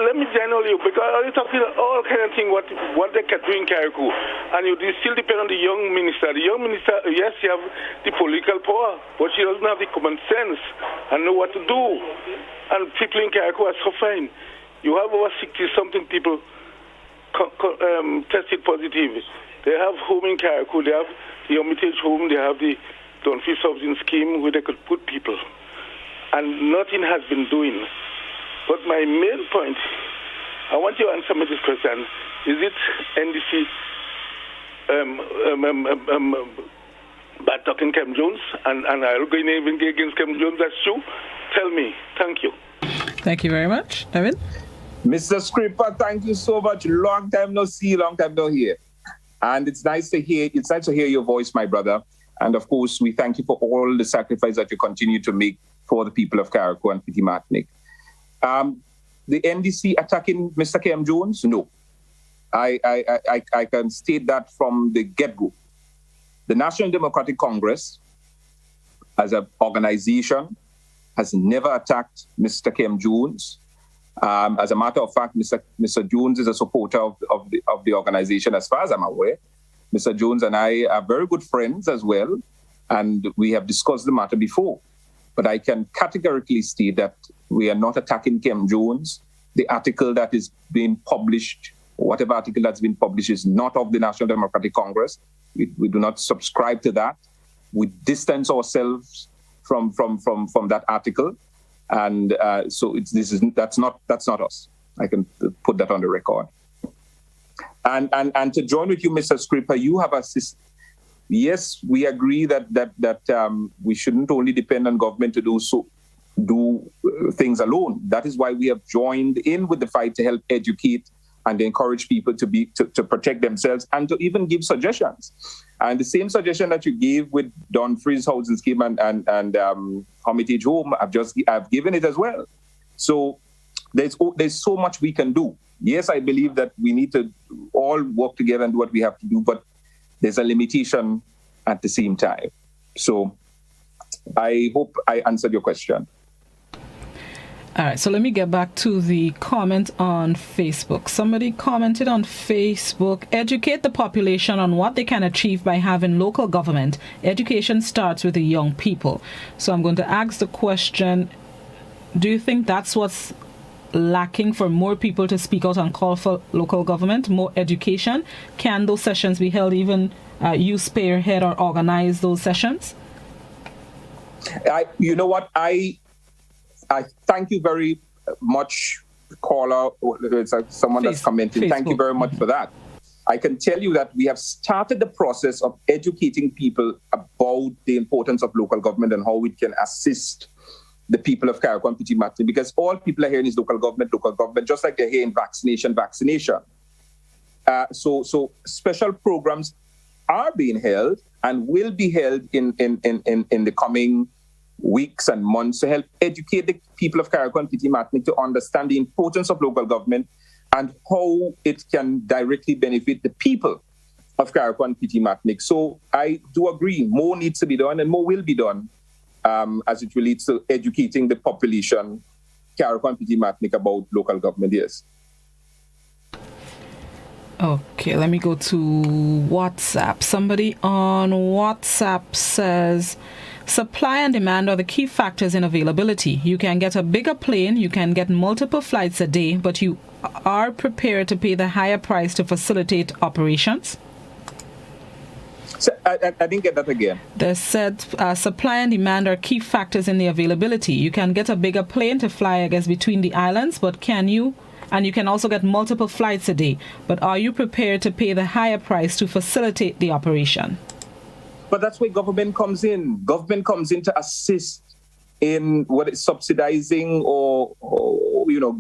let me join you, because you're talking all kind of thing, what they can do in Cariacou. And you still depend on the young minister. The young minister, yes, she have the political power, but she doesn't have the common sense and know what to do. And people in Cariacou are suffering. You have over 60-something people tested positive. They have home in Cariacou, they have the Hermitage home, they have the Dunphy Housing scheme where they could put people. And nothing has been doing. But my main point, I want you to answer me this question. Is it NDC bad talking Kem Jones? And I'll go even against Kem Jones, that's true? Tell me. Thank you. Thank you very much. David? Mr. Scripper, thank you so much. Long time no see, long time no hear. And it's nice to hear your voice, my brother. And of course, we thank you for all the sacrifice that you continue to make for the people of Cariacou and Petite Martnique. The NDC attacking Mr. Kem Jones? No. I can state that from the get-go. The National Democratic Congress, as an organization, has never attacked Mr. Kem Jones. As a matter of fact, Mr. Jones is a supporter of the organization, as far as I'm aware. Mr. Jones and I are very good friends as well, and we have discussed the matter before. But I can categorically state that we are not attacking Kem Jones. The article that is being published, whatever article that's been published, is not of the National Democratic Congress. We do not subscribe to that. We distance ourselves from that article, and so that's not us. I can put that on the record. And to join with you, Mr. Scripper, you have assisted. Yes, we agree that we shouldn't only depend on government to do things alone. That is why we have joined in with the fight to help educate and encourage people to protect themselves and to even give suggestions. And the same suggestion that you gave with Don Free's housing scheme and Hermitage Home, I've given it as well. So there's so much we can do. Yes, I believe that we need to all work together and do what we have to do, but there's a limitation at the same time. So I hope I answered your question. All right, so let me get back to the comment on Facebook. Somebody commented on Facebook, educate the population on what they can achieve by having local government. Education starts with the young people. So I'm going to ask the question, do you think that's what's lacking for more people to speak out and call for local government, more education? Can those sessions be held, even you spearhead or organize those sessions? You know what, I thank you very much, caller. It's someone that's commenting. Facebook. Thank you very much for that. I can tell you that we have started the process of educating people about the importance of local government and how it can assist the people of Cariacou and Petite Martnique, because all people are hearing is local government, just like they're hearing vaccination. So special programs are being held and will be held in the coming weeks and months to help educate the people of Cariacou and Petite Martnique to understand the importance of local government and how it can directly benefit the people of Cariacou and Petite Martnique. So I do agree, more needs to be done and more will be done as it relates to educating the population, Cariacou and Petite Martnique, about local government. Yes. Okay, let me go to WhatsApp. Somebody on WhatsApp says, supply and demand are the key factors in availability. You can get a bigger plane, you can get multiple flights a day, but you are prepared to pay the higher price to facilitate operations? So, I didn't get that again. They said supply and demand are key factors in the availability. You can get a bigger plane to fly, I guess, between the islands, but can you? And you can also get multiple flights a day. But are you prepared to pay the higher price to facilitate the operation? But that's where government comes in. Government comes in to assist in what is subsidizing or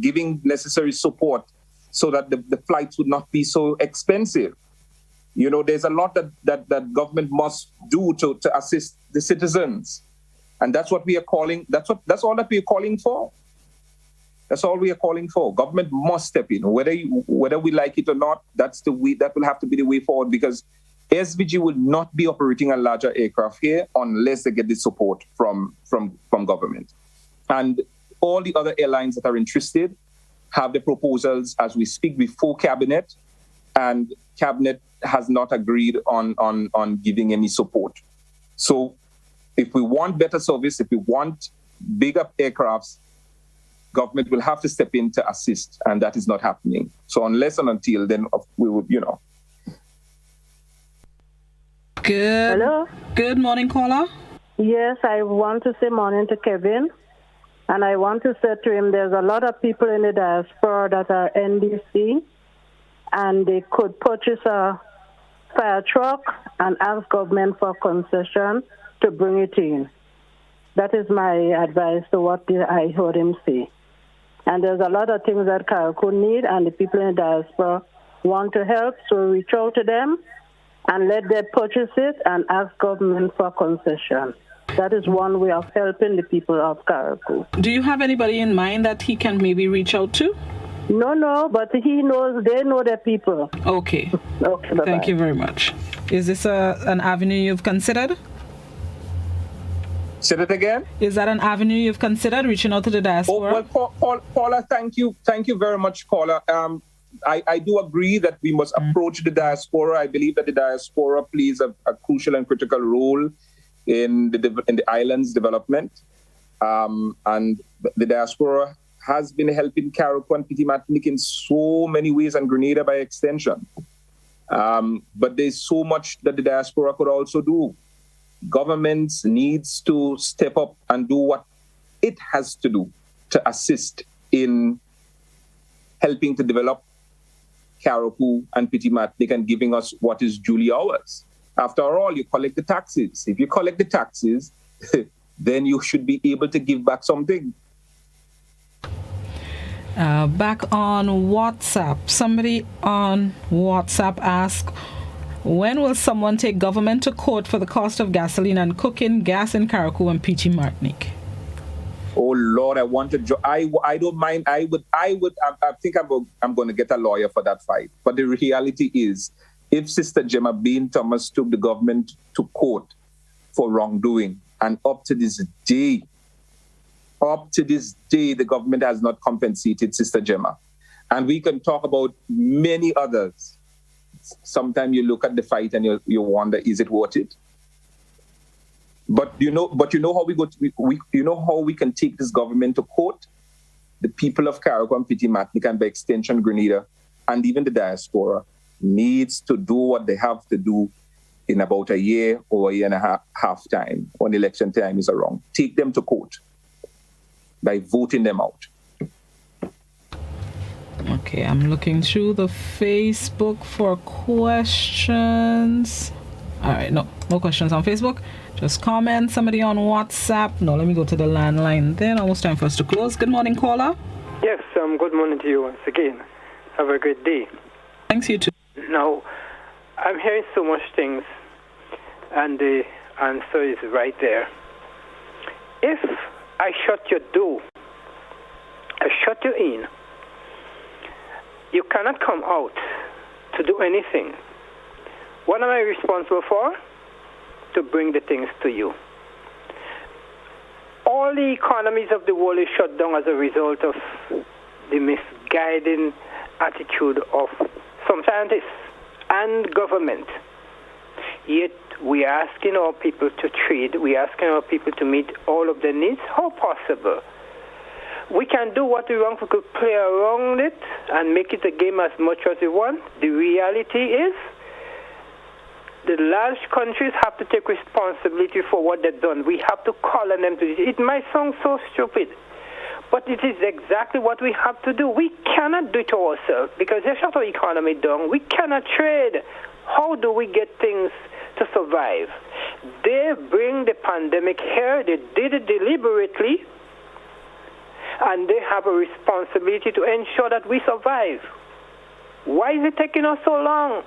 giving necessary support so that the flights would not be so expensive. There's a lot that government must do to assist the citizens. And that's what we are calling, that's all that we are calling for. That's all we are calling for. Government must step in. Whether we like it or not, that's the way, that will have to be the way forward, because SVG will not be operating a larger aircraft here unless they get the support from government. And all the other airlines that are interested have the proposals as we speak before Cabinet, and Cabinet has not agreed on giving any support. So if we want better service, if we want bigger aircrafts, government will have to step in to assist, and that is not happening. So unless and until then, we would, Hello? Good morning, caller. Yes, I want to say morning to Kevin. And I want to say to him, there's a lot of people in the diaspora that are NDC, and they could purchase a fire truck and ask government for concession to bring it in. That is my advice to what I heard him say. And there's a lot of things that Cariacou need, and the people in the diaspora want to help, so reach out to them and let them purchase it and ask government for concession. That is one way of helping the people of Cariacou. Do you have anybody in mind that he can maybe reach out to? No, but he knows, they know their people. Okay. Okay, bye-bye. Thank you very much. Is this an avenue you've considered? Say that again? Is that an avenue you've considered, reaching out to the diaspora? Paula, thank you very much, Paula. I do agree that we must approach the diaspora. I believe that the diaspora plays a crucial and critical role in the island's development. And the diaspora has been helping Cariacou and Petite Martnique in so many ways, and Grenada by extension. But there's so much that the diaspora could also do. Governments needs to step up and do what it has to do to assist in helping to develop Cariacou and Petite Martnique and giving us what is duly ours. After all, you collect the taxes. If you collect the taxes, then you should be able to give back something. Back on WhatsApp, somebody on WhatsApp asked, when will someone take government to court for the cost of gasoline and cooking gas in Cariacou and Petite Martnique? Oh Lord, I want to. I don't mind. I think I'm going to get a lawyer for that fight. But the reality is, if Sister Gemma Bain Thomas took the government to court for wrongdoing, and up to this day, the government has not compensated Sister Gemma, and we can talk about many others. Sometimes you look at the fight and you wonder, is it worth it? But you know how how we can take this government to court. The people of Cariacou and Petite Martnique, and by extension Grenada, and even the diaspora, needs to do what they have to do in about a year or a year and a half time, when election time is around. Take them to court by voting them out. Okay, I'm looking through the Facebook for questions. All right, no questions on Facebook. Just comment. Somebody on WhatsApp. No, let me go to the landline then. Almost time for us to close. Good morning, caller. Yes, good morning to you once again. Have a great day. Thanks, you too. Now, I'm hearing so much things, and the answer is right there. If I shut your door, I shut you in, you cannot come out to do anything. What am I responsible for? To bring the things to you. All the economies of the world is shut down as a result of the misguiding attitude of some scientists and government. Yet we are asking our people to trade, we are asking our people to meet all of their needs. How possible? We can do what we want, we could play around it and make it a game as much as we want. The reality is, the large countries have to take responsibility for what they've done. We have to call on them to do it. It might sound so stupid, but it is exactly what we have to do. We cannot do it ourselves because they shut our economy down. We cannot trade. How do we get things to survive? They bring the pandemic here. They did it deliberately, and they have a responsibility to ensure that we survive. Why is it taking us so long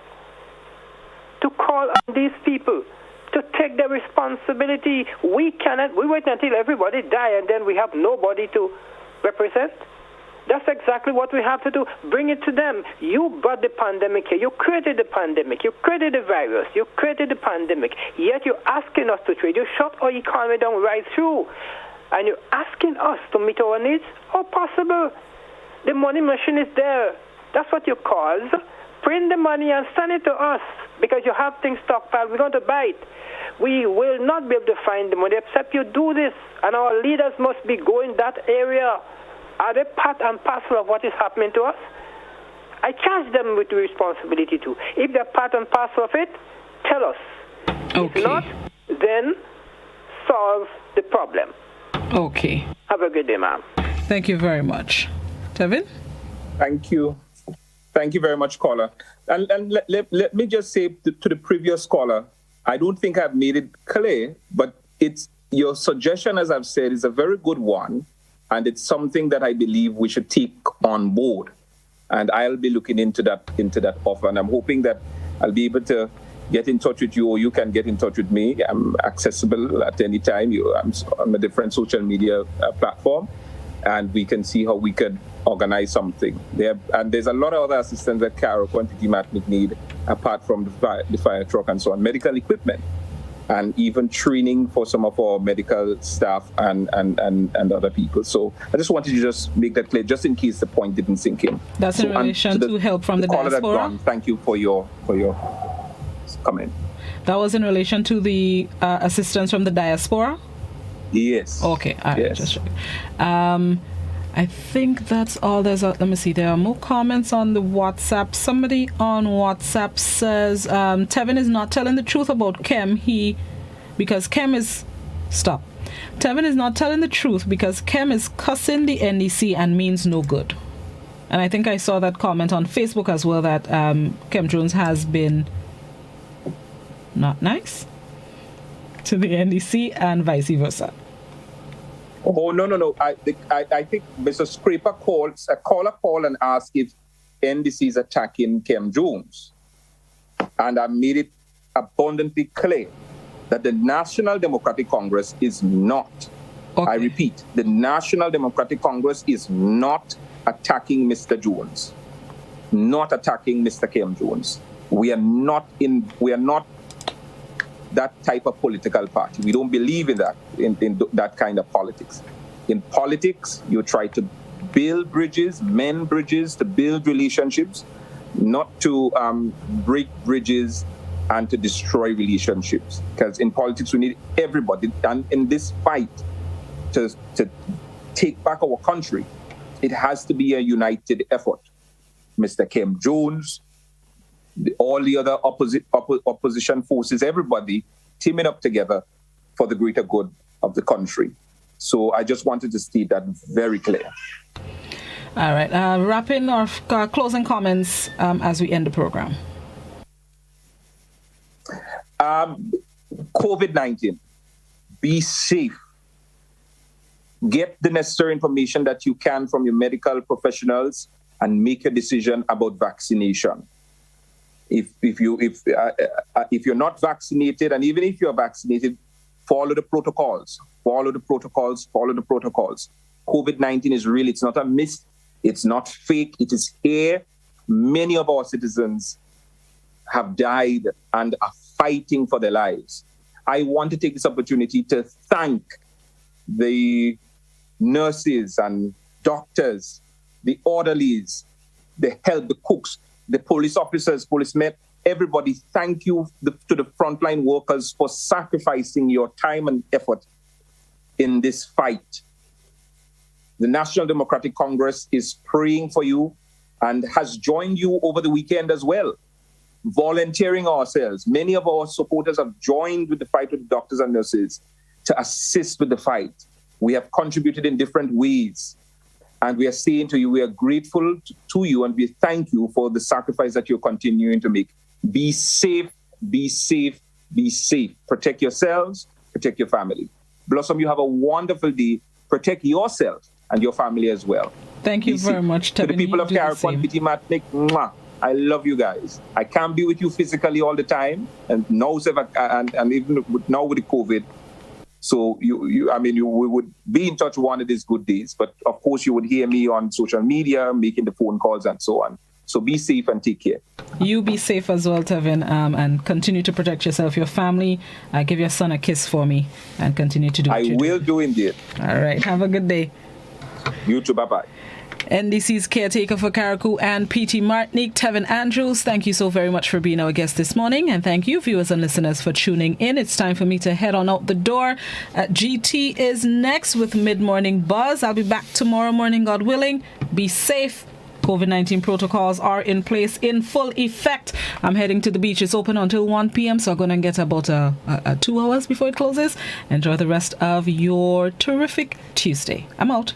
to call on these people to take their responsibility? We wait until everybody die and then we have nobody to represent. That's exactly what we have to do. Bring it to them. You brought the pandemic here. You created the pandemic. You created the virus. You created the pandemic. Yet you're asking us to trade. You shut our economy down right through. And you're asking us to meet our needs? How possible? The money machine is there. That's what you cause. Print the money and send it to us because you have things stockpiled. We're going to buy it. We will not be able to find the money except you do this. And our leaders must be going that area. Are they part and parcel of what is happening to us? I charge them with the responsibility too. If they're part and parcel of it, tell us. Okay. If not, then solve the problem. Okay. Have a good day, ma'am. Thank you very much. Tevin? Thank you. Thank you very much, caller. And let me just say to the previous caller, I don't think I've made it clear, but it's your suggestion, as I've said, is a very good one. And it's something that I believe we should take on board. And I'll be looking into that offer. And I'm hoping that I'll be able to get in touch with you, or you can get in touch with me. I'm accessible at any time. I'm on a different social media platform. And we can see how we could organize something. There's a lot of other assistance that Cariacou and Petite Martnique need, apart from the fire truck and so on, medical equipment, and even training for some of our medical staff and other people. So I just wanted to just make that clear, just in case the point didn't sink in. That's in relation to help from the diaspora? Thank you for your comment. That was in relation to the assistance from the diaspora? Yes. Okay. All right. Yes. Just checking. I think that's all there's. Let me see. There are more comments on the WhatsApp. Somebody on WhatsApp says Tevin is not telling the truth about Kem. Because Kem is... Stop. Tevin is not telling the truth because Kem is cussing the NDC and means no good. And I think I saw that comment on Facebook as well, that Kem Jones has been not nice to the NDC and vice versa. Oh, no. I think Mr. Scraper called and asked if NDC is attacking Kem Jones. And I made it abundantly clear that the National Democratic Congress is not, I repeat, the National Democratic Congress is not attacking Mr. Jones, not attacking Mr. Kem Jones. We are not that type of political party. We don't believe in that, in that kind of politics. In politics, you try to build bridges, mend bridges, to build relationships, not to break bridges and to destroy relationships. Because in politics, we need everybody. And in this fight to take back our country, it has to be a united effort. Mr. Kem Jones, all the other opposition forces, everybody teaming up together for the greater good of the country. So I just wanted to state that very clear. All right. Wrapping our closing comments as we end the program. COVID-19. Be safe. Get the necessary information that you can from your medical professionals and make a decision about vaccination. If you're not vaccinated, and even if you're vaccinated, follow the protocols. COVID-19 is real. It's not a myth. It's not fake. It is here. Many of our citizens have died and are fighting for their lives. I want to take this opportunity to thank the nurses and doctors, the orderlies, the help, the cooks, the police officers, policemen, everybody. Thank you to the frontline workers for sacrificing your time and effort in this fight. The National Democratic Congress is praying for you and has joined you over the weekend as well, volunteering ourselves. Many of our supporters have joined with the fight with the doctors and nurses to assist with the fight. We have contributed in different ways. And we are saying to you, we are grateful to you, and we thank you for the sacrifice that you're continuing to make. Be safe, be safe, be safe. Protect yourselves, protect your family. Blossom, you have a wonderful day. Protect yourself and your family as well. Thank you very much, Tevin. To the people of Cariacou and Petite Martnique, mwah, I love you guys. I can't be with you physically all the time, and now, and even now with the COVID. So we would be in touch one of these good days. But of course, you would hear me on social media, making the phone calls and so on. So be safe and take care. You be safe as well, Tevin, and continue to protect yourself, your family. Give your son a kiss for me and continue to do what I will do indeed. All right. Have a good day. You too. Bye-bye. NDC's caretaker for Cariacou and Petite Martnique, Tevin Andrews, thank you so very much for being our guest this morning. And thank you, viewers and listeners, for tuning in. It's time for me to head on out the door. GT is next with Mid-Morning Buzz. I'll be back tomorrow morning, God willing. Be safe. COVID-19 protocols are in place in full effect. I'm heading to the beach. It's open until 1 p.m. So I'm going to get about 2 hours before it closes. Enjoy the rest of your terrific Tuesday. I'm out.